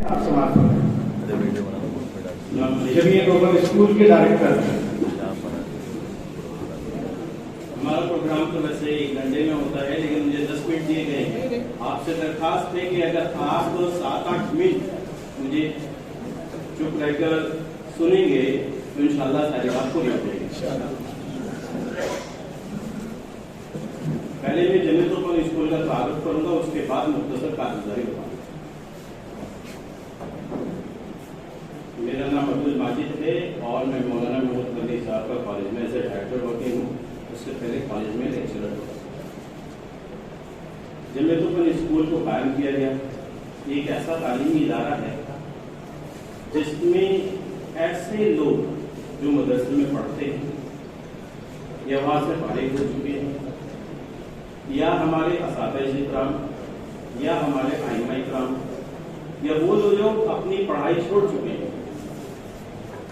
آپ سماج جمعیت global school کے ڈائریکٹر ہیں. ہمارا پروگرام تو ویسے 1 گھنٹے میں ہوتا ہے لیکن مجھے 10 منٹ دیے گئے ہیں. آپ سے درخواست ہے کہ اگر آپ 7-8 منٹ مجھے چپ رہ کر سنیں گے تو انشاءاللہ ساری بات پوری ہو جائے گی. پہلے میں جمعیت گلوبل اسکول کا تعارف کروں گا, اس کے بعد مختصر کارگزاری بتاؤں گا. میرا نام عبدالماجد ہے اور میں مولانا محمود مدنی صاحب کا کالج میں ایز اے ڈائریکٹر ورکنگ ہوں. اس سے پہلے کالج میں لیکچرر ہوں. جمعیت گلوبل اسکول کو قائم کیا گیا. ایک ایسا تعلیمی ادارہ ہے جس میں ایسے لوگ جو مدرسے میں پڑھتے ہیں یا وہاں سے فارغ ہو چکے ہیں, یا ہمارے اساتذہ کرام, یا ہمارے ائمہ کرام, یا وہ لوگ اپنی پڑھائی چھوڑ چکے ہیں,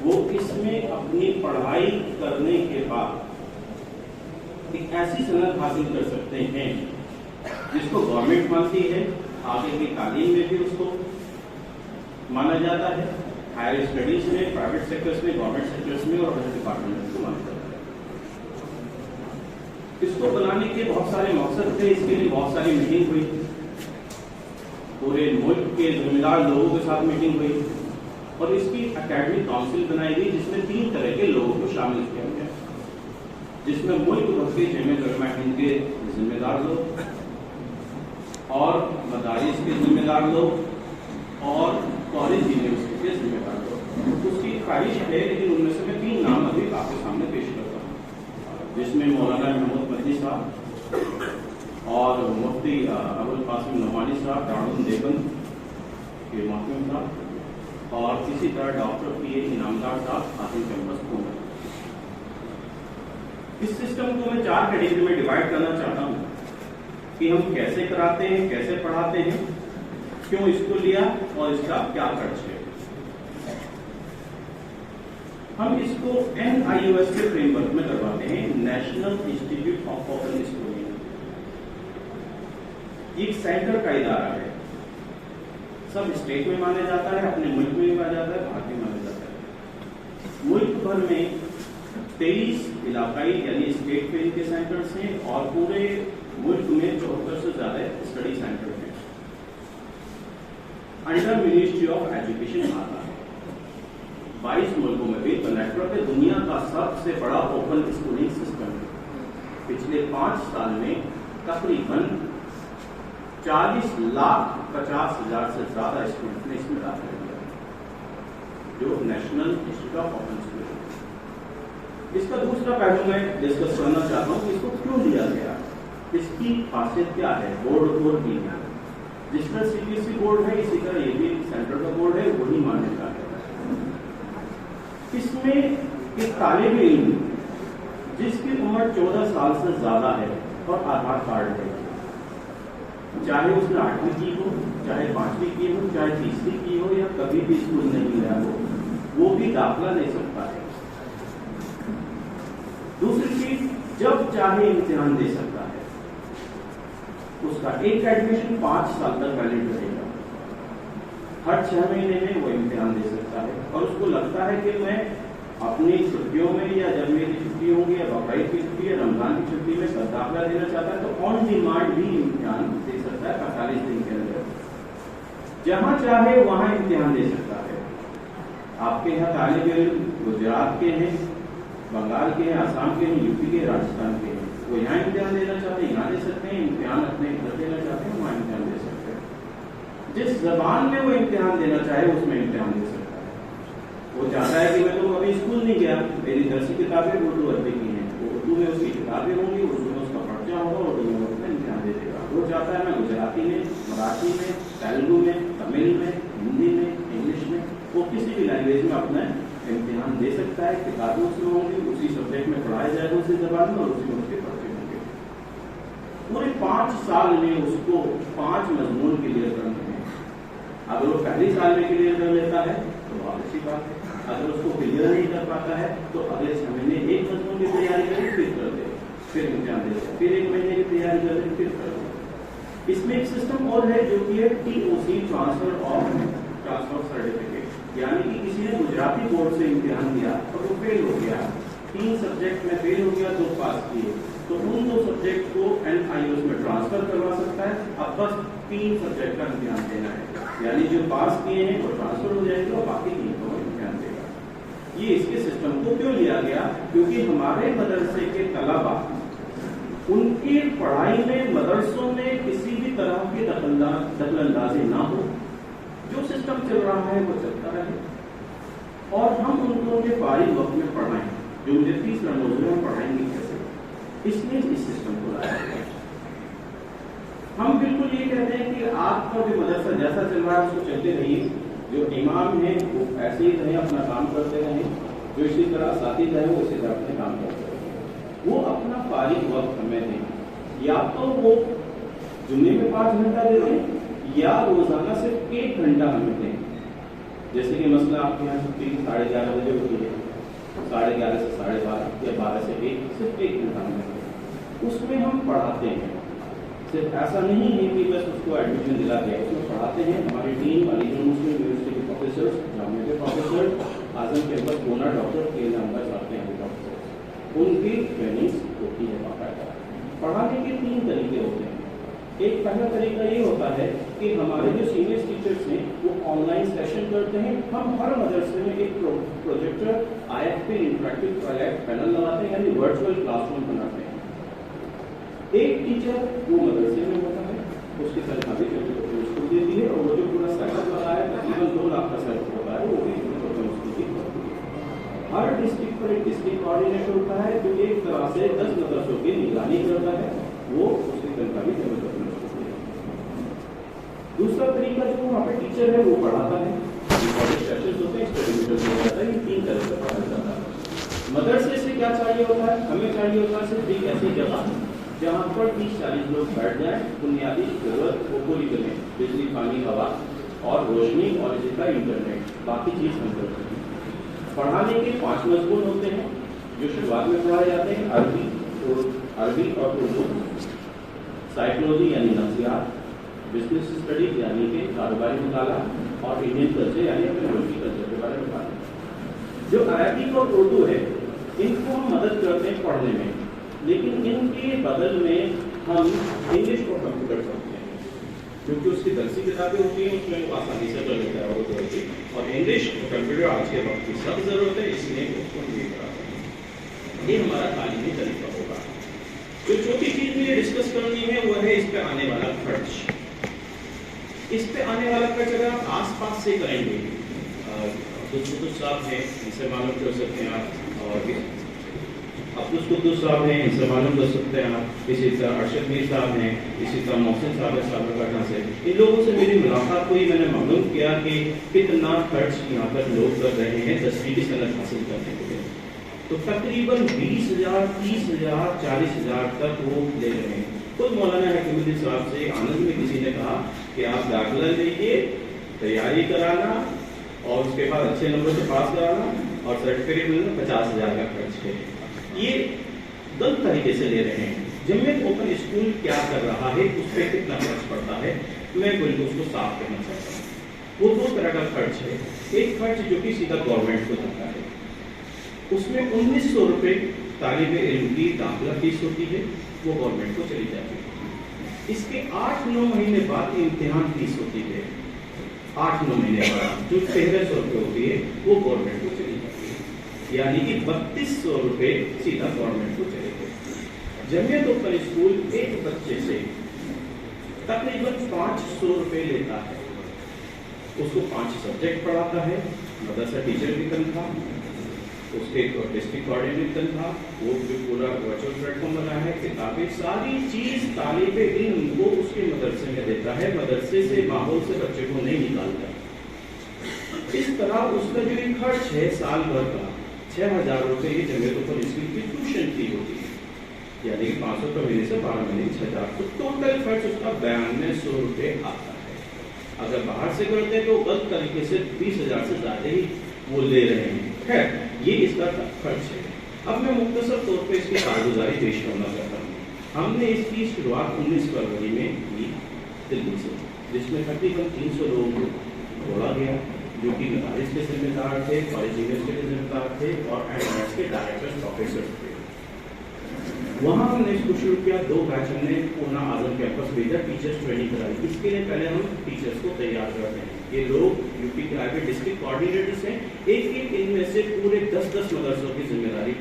وہ اس میں اپنی پڑھائی کرنے کے بعد ایک ایسی صنعت حاصل کر سکتے ہیں جس کو گورنمنٹ مانتی ہے. آگے کی تعلیم میں بھی اس کو مانا جاتا ہے, ہائر اسٹڈیز میں, پرائیویٹ سیکٹرز میں, گورنمنٹ سیکٹرز میں اور ہر ڈپارٹمنٹ کو مانا جاتا ہے. اس کو بنانے کے بہت سارے مقصد تھے. اس کے لیے بہت ساری میٹنگ ہوئی, پورے ملک کے ذمہ دار لوگوں کے ساتھ میٹنگ ہوئی, اور اس کی اکیڈمک کاؤنسل بنائی گئی جس میں 3 طرح کے لوگوں کو شامل کیا گیا, جس میں ملک بھر کے جمعیت علماء ہند کے ذمہ دار لوگ اور مدارس کے ذمہ دار لوگ اور کالج یونیورسٹی کے ذمہ دار لوگ. اس کی خواہش ہے لیکن ان میں سے میں 3 نام ابھی آپ کے سامنے پیش کرتا ہوں, جس میں مولانا محمود مدنی صاحب اور مفتی ابوالقاسم نعمانی صاحب دارالعلوم دیوبند کے محترم صاحب, اور اسی طرح ڈاکٹر پی اے انعامدار صاحب حاصل کیمپس کو. اس سسٹم کو میں 4 کیٹیگری میں ڈیوائڈ کرنا چاہتا ہوں کہ ہم کیسے کراتے ہیں, کیسے پڑھاتے ہیں, کیوں اس کو لیا اور اس کا کیا خرچ ہے. ہم اس کو NIOS کے فریم ورک میں کرواتے ہیں, national institute of open schooling. ایک سینٹر کا ادارہ ہے, سب اسٹیٹ میں مانا جاتا ہے, اپنے ملک میں بھی مانا جاتا ہے, باہر بھی مانا جاتا ہے. ملک بھر میں 23 علاقائی یعنی اسٹیٹ فیل کے سینٹرز ہیں اور پورے ملک میں 74 سے زیادہ اسٹڈی سینٹر ہیں. انڈر منسٹری آف ایجوکیشن آتا ہے. 22 ملکوں میں بھی نیٹ ورک ہے. دنیا کا سب سے بڑا اوپن اسکولنگ سسٹم ہے. پچھلے 5 سال میں تقریباً 40,50,000 سے زیادہ اسٹوڈنٹ نے اس میں داخلہ لیا, جو national institute of open schooling. اس کا دوسرا پہلو میں ڈسکس کرنا چاہتا ہوں کہ اس کو کیوں لیا گیا, اس کی خاصیت کیا ہے. بورڈ اور بھی ہے, جس طرح CBSE بورڈ ہے اسی طرح یہ بھی سینٹر کا بورڈ ہے, وہی مانیتا ہے. اس میں ایک طالب علم جس کی عمر 14 سال سے زیادہ ہے اور آدھار کارڈ ہے, چاہے اس نے 8ویں کی ہو, چاہے 5ویں کی ہو, چاہے 30ویں کی ہو, یا کبھی بھی اسکول نہیں گیا ہو, وہ بھی داخلہ لے سکتا ہے. دوسری چیز, جب چاہے امتحان دے سکتا ہے. اس کا ایک ایڈمیشن 5 سال تک ویلڈ رہے گا. ہر 6 مہینے میں وہ امتحان دے سکتا ہے, اور اس کو لگتا ہے کہ میں اپنی چھٹیوں میں یا جب میری چھٹی ہوگی یا بقرعید کی چھٹی یا رمضان کی چھٹی میں داخلہ دینا چاہتا ہے تو آن ڈیمانڈ بھی امتحان دے سکتا ہے 45 دن کے اندر. جہاں چاہے وہاں امتحان دے سکتا ہے. آپ کے یہاں طالب علم گجرات کے ہیں, بنگال کے ہیں, آسام کے ہیں, UP کے, راجستھان کے ہیں, وہ یہاں امتحان دینا چاہتے ہیں یہاں دے سکتے ہیں, امتحان اپنے گھر دینا چاہتے ہیں وہاں امتحان دے سکتے ہیں. جس زبان میں وہ امتحان دینا چاہے اس میں امتحان دے سکتا ہے. وہ چاہتا ہے کہ میں تو ابھی اسکول نہیں گیا, میری درسی کتابیں اردو عربی کی ہیں, وہ اردو میں اس کی کتابیں ہوں گی, اردو میں اس کا پرچہ ہوگا, اردو میں اس میں امتحان دے دے گا. وہ چاہتا ہے میں گجراتی میں, مراٹھی میں, تیلگو میں, تمل میں, ہندی میں, انگلش میں, وہ کسی بھی لینگویج میں اپنا امتحان دے سکتا ہے. کتابیں اس میں ہوں گی, اسی سبجیکٹ میں پڑھایا جائے گا اسی زبان میں, اور اسی میں اس کے پرچے ہوں گے. پورے 5 سال میں اس کو 5 مضمون کلیئر کرنے ہیں. اگر وہ پہلی سال میں کلیئر کر لیتا ہے تو بہت اچھی بات ہے. اگر اس کو کلیئر نہیں کر پاتا ہے تو اگلے 6 مہینے ایک مضمون کی تیاری کرے, پھر کر دے, پھر امتحان دے, پھر 1 مہینے کی تیاری کر دے, پھر کر دے. اس میں ایک سسٹم اور ہے جو کہ ہے TOC, transfer of transfer certificate, यानी कि किसी ने गुजराती बोर्ड से इम्तिहान दिया और वो फेल हो गया, 3 सब्जेक्ट में फेल हो गया, 2 पास किए, तो उन 2 सब्जेक्ट को NIOS में ट्रांसफर करवा सकता है। अब बस 3 सब्जेक्ट का इम्तिहान देना है, यानी जो पास किए हैं वो ट्रांसफर हो जाएंगे और बाकी 3 को इम्तिहान देगा। ये इसके सिस्टम को क्यों लिया गया? क्योंकि हमारे मदरसे के तलबा, उनकी पढ़ाई में मदरसों में किसी भी तरह की दखलंदाजी ना हो, जो सिस्टम चल रहा है वो चलता रहे, और हम उनको के फारिग वक्त में पढ़ाएं, जो मुझे 30 रमज़ान में पढ़ाएंगे कैसे, इसलिए इस सिस्टम को लाया गया। हम बिल्कुल ये कहते हैं कि आपका भी मदरसा जैसा चल रहा है उसको चलते रहिए, जो इमाम है वो ऐसे ही रहें, अपना काम करते रहें, जो इसी तरह साथी रहे वो इसी तरह अपने काम करते रहें, वो अपना फारिग वक्त हमें दें, या तो वो जुम्मे में 5 घंटा दे दें या रोजाना सिर्फ 1 घंटा हमें दें। जैसे कि मसला आपके यहाँ छुट्टी 11:30 बजे होती है, 11:30 से 12:30 या 12 से 1, सिर्फ 1 घंटा हमें दें, उसमें हम पढ़ाते हैं। सिर्फ ऐसा नहीं है कि बस उसको एडमिशन दिला दिया, उसमें पढ़ाते हैं। हमारी टीम अलीगढ़ मुस्लिम यूनिवर्सिटी के प्रोफेसर, जामिया के प्रोफेसर, आजम कैंपस पूना डॉक्टर के नंबर आते हैं प्रोफेसर, उनकी ट्रेनिंग होती है बाकायदा। पढ़ाने के 3 तरीके होते हैं। एक पहला तरीका ये होता है कि हमारे जो सीनियर टीचर्स हैं वो ऑनलाइन सेशन करते हैं। हम हर मदरसे में एक projector IFP interactive project panel लगाते हैं, यानी वर्चुअल क्लासरूम बनाते हैं। एक टीचर वो मदरसे में होता है, उसकी तनख्वाह भी स्कूल देती है, और वो जो पूरा सेटअप लगा है तकरीबन 2 लाख का सेटअप होता है, वो भी स्कूल की होती है। हर डिस्ट्रिक्ट पर एक डिस्ट्रिक्ट कोऑर्डिनेटर होता है जो एक तरह से 10 मदरसों की निगरानी करता है, वो उसकी तनख्वाह भी जमा करती है। दूसरा तरीका जो वहाँ पे टीचर है वो पढ़ाता है, सेशंस होते हैं, एक्सपेरिमेंटल हो जाता है। ये 3 तरह से पढ़ाया जाता है। मदरसे से क्या चाहिए होता है? हमें चाहिए होता है सिर्फ एक ऐसी जगह जहाँ पर 30-40 लोग बैठ जाएं, बुनियादी जरूरत वो पूरी करें, बिजली, पानी, हवा और रोशनी और इसी तरह इंटरनेट, बाकी चीज़ हम करते हैं। पढ़ाने के 5 मजमून होते हैं जो शुरुआत में पढ़ाए जाते हैं, अरबी और उर्दू, साइकोलॉजी यानी नफ्सियात, बिजनेस स्टडीज यानी कि कारोबारी मुताला, और इंडियन कल्चर यानी अपने मुल्क की कल्चर के बारे में बात। जो अरबिक और उर्दू है इनको हम मदद करते हैं पढ़ने में, लेकिन इनके बदल में हम इंग्लिश को कंप्यूटर करते हैं, क्योंकि उसकी दरसी किताबें होती हैं, उसमें वो आसानी से कर लेता है उर्दू होती, और इंग्लिश कंप्यूटर आज के वक्त की सब जरूरत है, इसलिए उसको नहीं कराते हैं। ये हमारा तालीमी तरीका होगा। जो छोटी चीज मुझे डिस्कस करनी है वो है इस पे आने वाला खर्च। इस पे आने वाला खर्च अगर आप आस-पास से करेंगे, अब्दुल साहब हैं, इनसे मालूम कर सकते हैं आप, और अब्दुल कुद्दूस साहब हैं, इनसे मालूम कर सकते हैं आप, इसी तरह अरशद मीर साहब हैं, इसी तरह मोहसिन साहब है साबरकाठा से। इन लोगों से मेरी मुलाकात हुई, मैंने मालूम किया कि कितना खर्च यहाँ पर लोग कर रहे हैं 10वीं की सनद हासिल करने के लिए। तो तकरीबन 20,000, 30,000, 40,000 तक वो ले रहे हैं। खुद मौलाना हकीमुद्दीन साहब से आनंद में किसी ने कहा कि आप दाखिला लीजिए, तैयारी कराना और उसके बाद अच्छे नंबर से पास कराना और सर्टिफिकेट मिलना, 50,000 का खर्च है। ये गलत तरीके से ले रहे हैं। जमीयत ओपन स्कूल क्या कर रहा है, उस पर कितना खर्च पड़ता है, मैं बिल्कुल उसको साफ करना चाहता हूँ। वो 2 तरह का खर्च है। एक खर्च जो कि सीधा गवर्नमेंट को जाता है, उसमें 1900 रुपये तालिब इल्म की दाखिला फीस होती है, वो गवर्नमेंट को चली जाती है। इसके 8-9 महीने बाद इम्तिहान फीस होती है, 8-9 महीने बाद जो 1300 रुपये होती है वो गवर्नमेंट को चली जाती है, यानी कि 3200 रुपये सीधा गवर्नमेंट को चले गए। जमीयत ओपन स्कूल एक बच्चे से तकरीबन 500 रुपये लेता है, उसको 5 सब्जेक्ट पढ़ाता है, मदरसा टीचर की तनख्वाह, उसके डिस्ट्रिक्ट कोऑर्डिनेटर की तनख्वाह, वो जो पूरा वर्चुअल प्लेटफॉर्म बना है, किताबें, सारी चीज तालिब इल्म को उसके मदरसे में देता है, मदरसे से माहौल से बच्चे को नहीं निकालता। इस तरह उसका जो एक खर्च है साल भर का 6,000 रुपये ये जमीयत ओपन स्कूल की ट्यूशन फी होती है, यानी कि 500 रुपये महीने से 12 महीने 6,000, तो टोटल खर्च उसका 9200 रुपये आता है। अगर बाहर से करते हैं तो गलत तरीके से 20,000 से ज्यादा ही वो ले रहे हैं। खैर, ये इसका खर्च है। अब मैं मुख्तसर तौर पे इसकी कारगुजारी पेश करना चाहता हूँ। हमने इसकी शुरुआत 19 फरवरी में की दिल्ली से, जिसमें तकरीबन 300 लोग तोड़ा गया, जो कि मदारिस के जिम्मेदार थे, कॉलेज यूनिवर्सिटी के जिम्मेदार थे और एडवांस के डायरेक्टर प्रोफेसर थे। वहाँ हमने इसको शुरू किया, 2 बैच हमने पूना आजम कैंपस भेजा, टीचर्स ट्रेनिंग कराई। इसके लिए पहले हम टीचर्स को तैयार करते हैं। ये लोग यूपी के आगे डिस्ट्रिक्ट कोऑर्डिनेटर्स हैं, एक इनमें से पूरे 10-10 मदरसों की जिम्मेदारी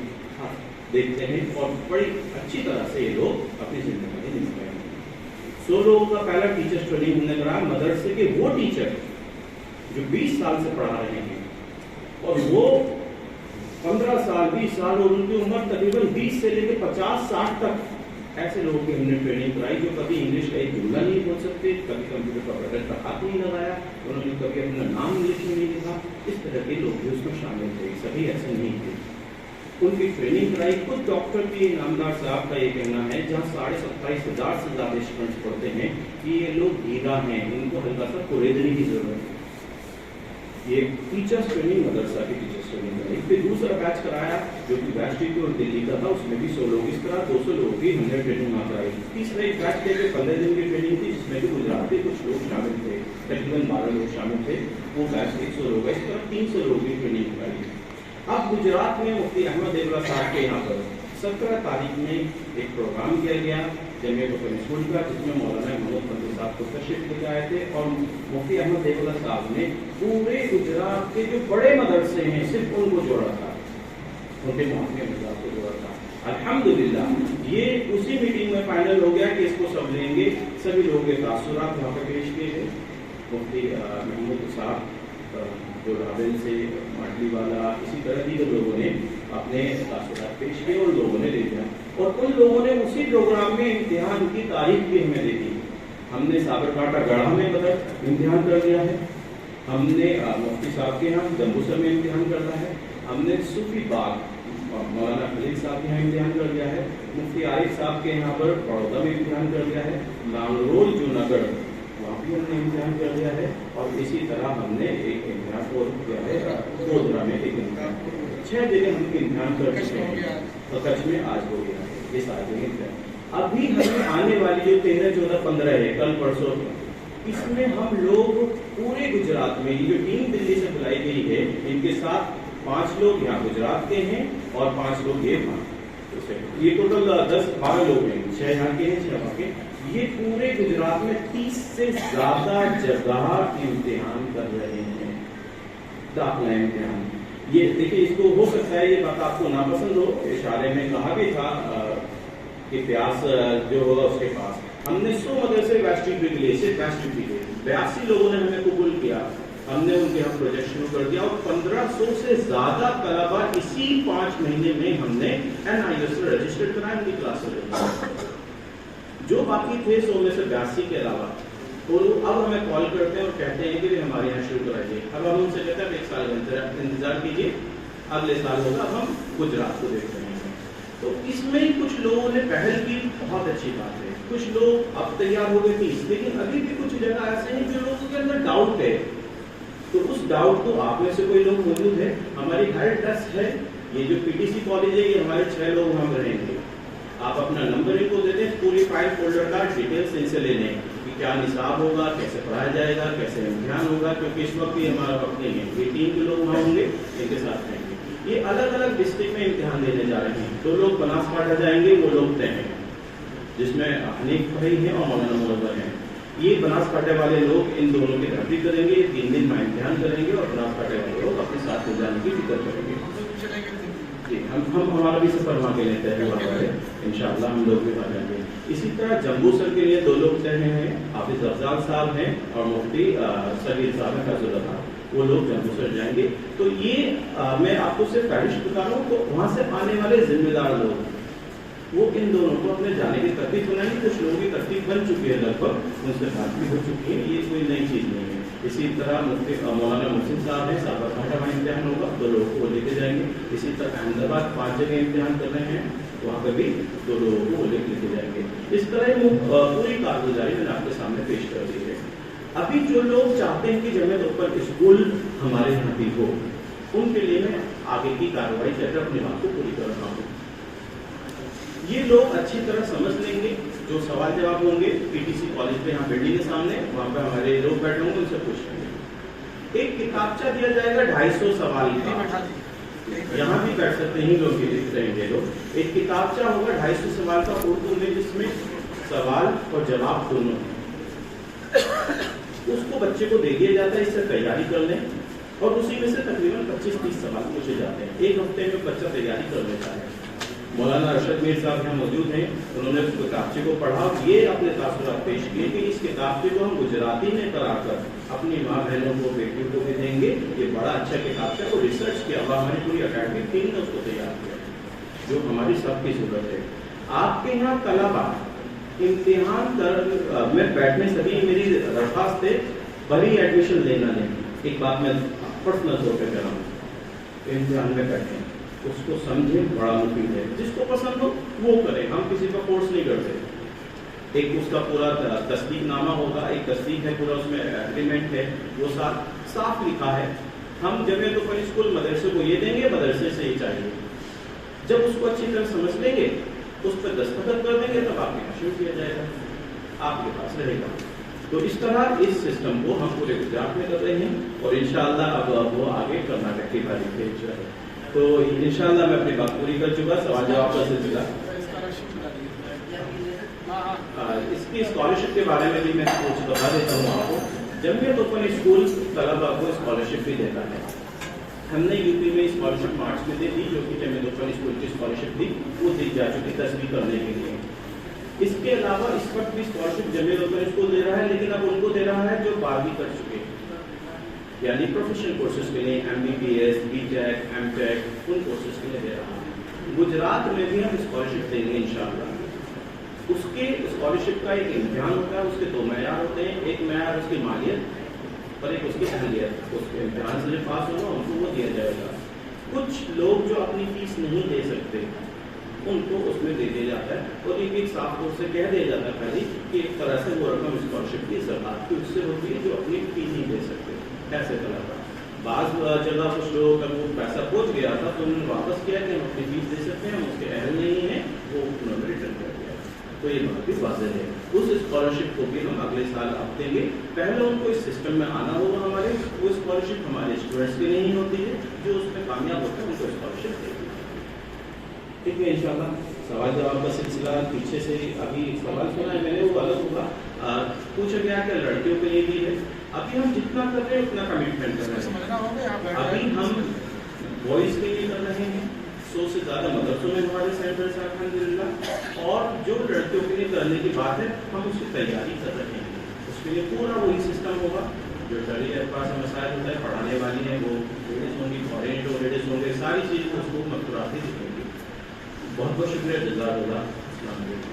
देखते हैं और बड़ी अच्छी तरह से ये लोग अपनी जिम्मेदारी निभाएंगे। 100 लोगों का पहला टीचर्स ट्रेनिंग हमने कराया। मदरसे के वो टीचर जो 20 साल से पढ़ा रहे हैं और वो 15 साल 20 साल और उनकी उम्र तकरीबन 20 से लेकर 50-60 तक, ऐसे लोगों की हमने ट्रेनिंग कराई जो कभी इंग्लिश का एक जुमला नहीं बोल सकते, कभी कंप्यूटर का बटन पर हाथ नहीं लगाया, उन्होंने कभी अपना नाम इंग्लिश में नहीं लिखा। इस तरह के लोग भी उसमें शामिल थे, सभी ऐसे नहीं थे। उनकी ट्रेनिंग कराई। कुछ डॉक्टर के इनामदार साहब का ये कहना है, जहाँ 27,500 से ज़्यादा स्टूडेंट्स पढ़ते हैं, कि ये लोग गीला हैं, इनको हल्का सा कुरेदने की जरूरत है। ये टीचर्स ट्रेनिंग मदरसा की टीचर्स ट्रेनिंग कराई। फिर दूसरा बैच कराया जो कि वैष्णवी और दिल्ली का था, उसमें भी 100 लोग, इस तरह 200 लोगों की हमने ट्रेनिंग वहाँ कराई। तीसरा एक बैच के 15 दिन की ट्रेनिंग थी, जिसमें भी गुजरात के कुछ लोग शामिल थे, तकरीबन 12 लोग शामिल थे, वो बैच 100 लोग, इस तरह 300 लोगों की ट्रेनिंग कराई। अब गुजरात में मुफ्ती अहमद देवला साहब के यहाँ पर 17 तारीख में एक प्रोग्राम किया गया जमीयत उलमा स्कूल का, जिसमें मौलाना मोहम्मद फजल साहब को तशरीफ लेके आए थे और मुफ्ती अहमद देवला साहब ने पूरे गुजरात के जो बड़े मदरसे हैं सिर्फ उनको जोड़ा था, उनके मोहल्ले मदरसे को जोड़ा था। अल्हम्दुलिल्लाह ये उसी मीटिंग में फाइनल हो गया कि इसको सब लेंगे। सभी लोगों के तासुरात वहाँ पर पेश किए गए। मुफ्ती महमूद साहब जो रावेल से, माटली वाला, इसी तरह दीगर लोगों ने अपने तासुरात पेश किए और लोगों ने ले दिया। और उन लोगों ने उसी प्रोग्राम में इम्तिहान की तारीख भी हमें दे दी। हमने साबरकांठा गढ़ा में इम्तिहान कर दिया है, हमने मुफ्ती साहब के यहाँ जम्बूसर में इम्तिहान करना है, हमने सूफी बाग मौलाना खलील साहब के यहाँ इम्तिहान कर दिया है, मुफ्ती आरिफ साहब के यहाँ पर बड़ौदा में इम्तिहान कर दिया है, लांगरोल जूनागढ़ वहाँ भी हमने इम्तिहान कर दिया है, और इसी तरह हमने एक इम्तिहान और किया है गोधरा में एक इम्तिहान। 6 जगह हम इम्तिहान कर चुके हैं और कच्छ में आज हो गया है, ये सारे इम्तिहान। अभी हमें आने वाली जो 13, 14, 15 है, कल परसों, इसमें हम लोग पूरे गुजरात में, ये जो टीम दिल्ली से बुलाई गई है, इनके साथ 5 लोग यहाँ गुजरात के हैं और 5 लोग ये टोटल 10-12 लोग हैं, 6 यहाँ के हैं, 6 वहाँ के। ये पूरे गुजरात में 30 से ज्यादा जगह इम्तिहान कर रहे हैं, दाखिला इम्तिहान। ये देखिए, इसको हो सकता है ये बात आपको नापसंद हो, इशारे में कहा भी था कि प्यास जो होगा उसके पास। हमने 100 मदरसे वैष्णवी के लिए, सिर्फ वैष्णवी के लिए 82 लोगों ने हमें कबूल किया, हमने उनके यहाँ प्रोजेक्ट शुरू कर दिया और 1500 से ज्यादा तलबा इसी 5 महीने में हमने NIS से रजिस्टर्ड कराया, उनकी क्लास जो बाकी थे 100 में से 82 के अलावा। तो अब हमें कॉल करते हैं और कहते हैं कि हमारे यहाँ शुरू कराइए। अब हम उनसे कहते हैं 1 साल इंतजार कीजिए, अगले साल होगा, अब हम गुजरात को देख रहे हैं। तो इसमें कुछ लोगों ने पहल की, बहुत अच्छी बात है। कुछ लोग अब तैयार हो गए 30, लेकिन अभी भी कुछ जगह ऐसे हैं जो लोगों के अंदर डाउट है। तो उस डाउट को आप में से कोई लोग मौजूद है, हमारी हायर ट्रस्ट है, ये जो PTC कॉलेज है, ये हमारे 6 लोग हम रहेंगे। आप अपना नंबर इनको दे दें, पूरी फाइल फोल्डर का डिटेल्स इनसे ले लें कि क्या निसाब होगा, कैसे पढ़ाया जाएगा, कैसे इम्तिहान होगा, क्योंकि इस वक्त ये हमारा वक्त नहीं है। ये 3 के लोग वहाँ होंगे, इनके साथ रहेंगे। ये अलग अलग डिस्ट्रिक्ट में इम्तिहान देने जा रहे हैं। 2 लोग बनासकांठा जाएंगे, वो लोग तय हैं, जिसमें हनीफ भाई हैं और मौलाना मुअव्वल हैं। ये बनासकांठे वाले लोग इन दोनों की भर्ती करेंगे, 3 दिन में इम्तिहान करेंगे और बनासकांठे वाले लोग अपने साथ ले जाने की फिक्र करेंगे। हम हमारा भी सफर वहाँ के लिए तय हुआ है, इंशाअल्लाह हम लोग भी वहाँ जाएंगे। इसी तरह जम्बूसर के लिए 2 लोग तय हैं, हाफिज अफजाल साहब हैं और मुफ्ती सगीर साहब हैं, फैजुल्लाह साहब, वो लोग जम्बूसर जाएंगे। तो ये मैं आपको सिर्फ फहरिस्त बता रहा हूँ। तो वहाँ से आने वाले जिम्मेदार लोग वो इन दोनों को अपने जाने की तरतीब बनाएंगे। कुछ लोगों की तरतीब बन चुकी है, लगभग उनसे बात भी हो चुकी है, ये कोई नई चीज़ नहीं है। इसी तरह मुफ्ती मौलाना मोहसिन साहब हैं, साबरकांठा में इम्तिहान होगा, 2 लोगों को लेके जाएंगे। इसी तरह अहमदाबाद 5 जगह इम्तिहान कर रहे हैं, वहाँ पर भी 2 लोगों को लेके जाएंगे। इस तरह पूरी कारगुजारी मैंने आपके सामने पेश कर दी है। अभी जो लोग चाहते हैं कि जमीयत ऊपर स्कूल हमारे यहाँ भी हो, उनके लिए मैं आगे की कार्रवाई करके अपनी बात को पूरी कर रहा हूँ। ये लोग अच्छी तरह समझ लेंगे, जो सवाल जवाब होंगे PTC कॉलेज पे यहाँ बिल्डिंग के सामने, वहाँ पे हमारे लोग बैठे होंगे, उनसे पूछ लेंगे। ایک کتابچہ دیا جائے گا 250 سوال کا، یہاں بھی بیٹھ سکتے ہیں لوگ لکھ رہے ہیں لوگ، ایک کتابچہ ہوگا 250 سوال کا اردو میں، جس میں سوال اور جواب دونوں ہیں، اس کو بچے کو دے دیا جاتا ہے، اس سے تیاری کر لیں، اور اسی میں سے تقریباً 25-30 سوال پوچھے جاتے ہیں، ایک ہفتے میں بچہ تیاری کر لیتا ہے۔ مولانا ارشد میر صاحب یہاں موجود ہیں، انہوں نے اس کتابچے کو پڑھا، یہ اپنے تاثرات پیش کیے کہ اس کتابچے کو ہم گجراتی میں کرا کر اپنی ماں بہنوں کو، بیٹیوں کو بھی دیں گے، یہ بڑا اچھا کتابچہ ہے، وہ ریسرچ کیا ہوا، ہماری پوری اکیڈمک ٹیم نے اس کو تیار کیا، جو ہماری سب کی ضرورت ہے۔ آپ کے یہاں طلبا امتحان میں بیٹھنے سبھی میری درخواست ہے بھری ایڈمیشن لینا نہیں، ایک بات میں پرسنل طور پہ کر رہا ہوں، امتحان میں بیٹھیں، اس کو سمجھیں، بڑا مفید ہے، جس کو پسند ہو وہ کرے، ہم کسی کا فورس نہیں کرتے، ایک اس کا پورا تصدیق نامہ ہوگا، ایک تصدیق ہے پورا، اس میں ایگریمنٹ ہے، وہ صاف لکھا ہے، ہم جمعیت اوپن اسکول مدرسے کو یہ دیں گے، مدرسے سے یہ چاہیے، جب اس کو اچھی طرح سمجھ لیں گے، اس پہ دستخط کر دیں گے، تب آپ کے یہاں شروع کیا جائے گا، آپ کے پاس رہے گا۔ تو اس طرح اس سسٹم کو ہم پورے گجرات میں کر رہے ہیں، اور انشاءاللہ اب وہ آگے کرناٹک کی باری بھیج رہے ہیں۔ تو انشاءاللہ میں اپنی بات پوری کر چکا، سوال جواب کا سلسلہ۔ اس کی اسکالرشپ کے بارے میں بھی میں کچھ بتا دیتا ہوں آپ کو۔ جمعیت اوپن اسکول طلبا کو اسکالرشپ بھی دیتا ہے، ہم نے یو پی میں اسکالرشپ مارچ میں دے دی، جو کہ جمعیت اوپن اسکول کی اسکالرشپ تھی، وہ دی جا چکی تصویر کرنے کے لیے۔ اس کے علاوہ اس وقت بھی اسکالرشپ جمعیت اوپن اسکول دے رہا ہے، لیکن اب ان کو دے رہا ہے جو 12ویں کر چکے ہیں، یعنی پروفیشنل کورسز کے لیے MBBS BTech M.Tech ان کورسز کے لیے دے رہا ہے۔ گجرات میں بھی ہم اسکالرشپ دیں گے انشاءاللہ۔ اس کے اسکالرشپ کا ایک امتحان ہوتا ہے، اس کے 2 معیار ہوتے ہیں، ایک معیار اس کی مالیت اور ایک اس کی اہلیت، اس کے امتحان سے پاس ہوگا ان کو وہ دیا جائے گا۔ کچھ لوگ جو اپنی فیس نہیں دے سکتے ان کو اس میں دے دیا جاتا ہے، اور ایک صاف طور سے کہہ دیا جاتا ہے پہلے کہ ایک طرح سے وہ رقم اسکالرشپ کی سرکار کی اس سے ہوتی ہے جو اپنی فی نہیں دے سکتے، ایسے طلبا۔ بعض جگہ کچھ لوگوں کا وہ پیسہ پہنچ گیا تھا تو انہوں نے واپس کیا کہ ہم اپنی فیس دے سکتے ہیں، ہم اس کے اہل نہیں ہیں، وہ انہوں نے ریٹرن کر دیا، تو یہ بات بھی واضح ہے۔ اس اسکالرشپ کو بھی ہم اگلے سال اب دیں گے، پہلے ان کو اس سسٹم میں آنا ہوگا، ہمارے وہ اسکالرشپ ہمارے اسٹوڈنٹس کی نہیں ہوتی ہے، جو اس میں کامیاب ہوتے ہیں ان کو اسکالرشپ دے گی، ٹھیک ہے انشاءاللہ۔ سوال جواب کا سلسلہ پیچھے سے ابھی سوال سنا ہے میں نے، وہ الگ ہوگا، پوچھا گیا کہ لڑکیوں کے لیے بھی ہے، ابھی ہم جتنا کر رہے ہیں اتنا کمٹمنٹ کر رہے ہیں، ابھی ہم بوائز کے لیے کر رہے ہیں، 100 سے زیادہ مدرسوں میں ہمارے سینٹرز ہیں الحمدللہ، اور جو لڑکیوں کے لیے کرنے کی بات ہے ہم اس کی تیاری کر رہے ہیں، اس کے لیے پورا وہی سسٹم ہوگا جو شرعی اعتبار سے مسائل ہوتا ہے، پڑھانے والی ہیں وہ لیڈیز ہوں گی، فورین لیڈیز ہوں گے، ساری چیزیں اس کو مذکورات ہی دکھیں گی۔ بہت بہت شکریہ، جزاک اللہ، السلام علیکم۔